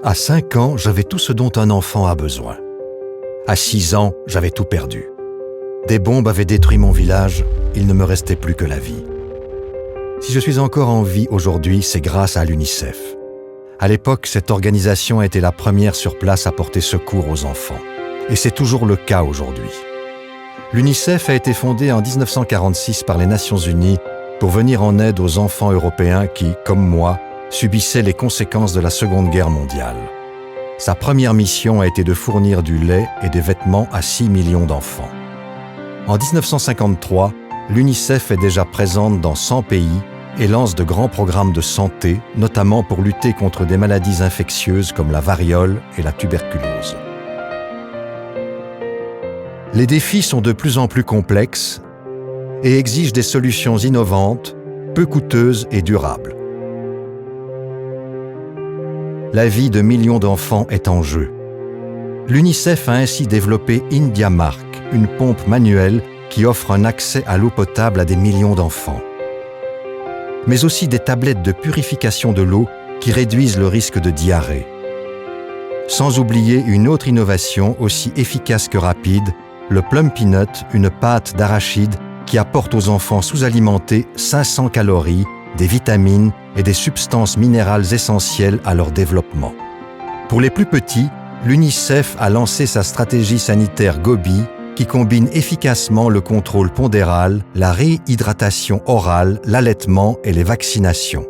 À 5 ans, j'avais tout ce dont un enfant a besoin. À 6 ans, j'avais tout perdu. Des bombes avaient détruit mon village, il ne me restait plus que la vie. Si je suis encore en vie aujourd'hui, c'est grâce à l'UNICEF. À l'époque, cette organisation était la première sur place à porter secours aux enfants. Et c'est toujours le cas aujourd'hui. L'UNICEF a été fondée en 1946 par les Nations Unies pour venir en aide aux enfants européens qui, comme moi, subissaient les conséquences de la Seconde Guerre mondiale. Sa première mission a été de fournir du lait et des vêtements à 6 millions d'enfants. En 1953, l'UNICEF est déjà présente dans 100 pays et lance de grands programmes de santé, notamment pour lutter contre des maladies infectieuses comme la variole et la tuberculose. Les défis sont de plus en plus complexes et exigent des solutions innovantes, peu coûteuses et durables. La vie de millions d'enfants est en jeu. L'UNICEF a ainsi développé IndiaMark, une pompe manuelle qui offre un accès à l'eau potable à des millions d'enfants. Mais aussi des tablettes de purification de l'eau qui réduisent le risque de diarrhée. Sans oublier une autre innovation aussi efficace que rapide, le Plum Peanut, une pâte d'arachide qui apporte aux enfants sous-alimentés 500 calories, des vitamines et des substances minérales essentielles à leur développement. Pour les plus petits, l'UNICEF a lancé sa stratégie sanitaire Gobi qui combine efficacement le contrôle pondéral, la réhydratation orale, l'allaitement et les vaccinations.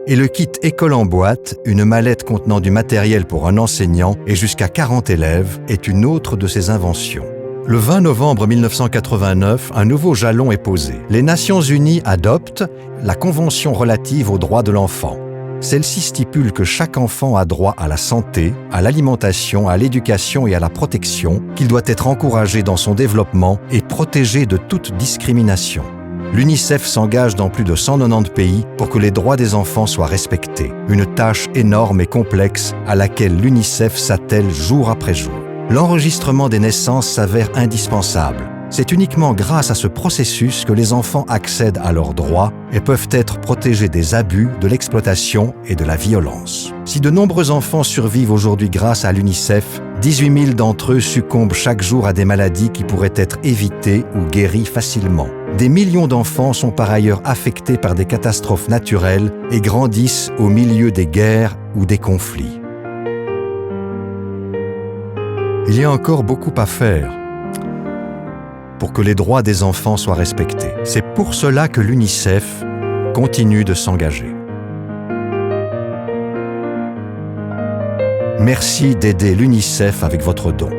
Et le kit École en boîte, une mallette contenant du matériel pour un enseignant et jusqu'à 40 élèves, est une autre de ses inventions. Le 20 novembre 1989, un nouveau jalon est posé. Les Nations Unies adoptent la Convention relative aux droits de l'enfant. Celle-ci stipule que chaque enfant a droit à la santé, à l'alimentation, à l'éducation et à la protection, qu'il doit être encouragé dans son développement et protégé de toute discrimination. L'UNICEF s'engage dans plus de 190 pays pour que les droits des enfants soient respectés. Une tâche énorme et complexe à laquelle l'UNICEF s'attelle jour après jour. L'enregistrement des naissances s'avère indispensable. C'est uniquement grâce à ce processus que les enfants accèdent à leurs droits et peuvent être protégés des abus, de l'exploitation et de la violence. Si de nombreux enfants survivent aujourd'hui grâce à l'UNICEF, 18 000 d'entre eux succombent chaque jour à des maladies qui pourraient être évitées ou guéries facilement. Des millions d'enfants sont par ailleurs affectés par des catastrophes naturelles et grandissent au milieu des guerres ou des conflits. Il y a encore beaucoup à faire pour que les droits des enfants soient respectés. C'est pour cela que l'UNICEF continue de s'engager. Merci d'aider l'UNICEF avec votre don.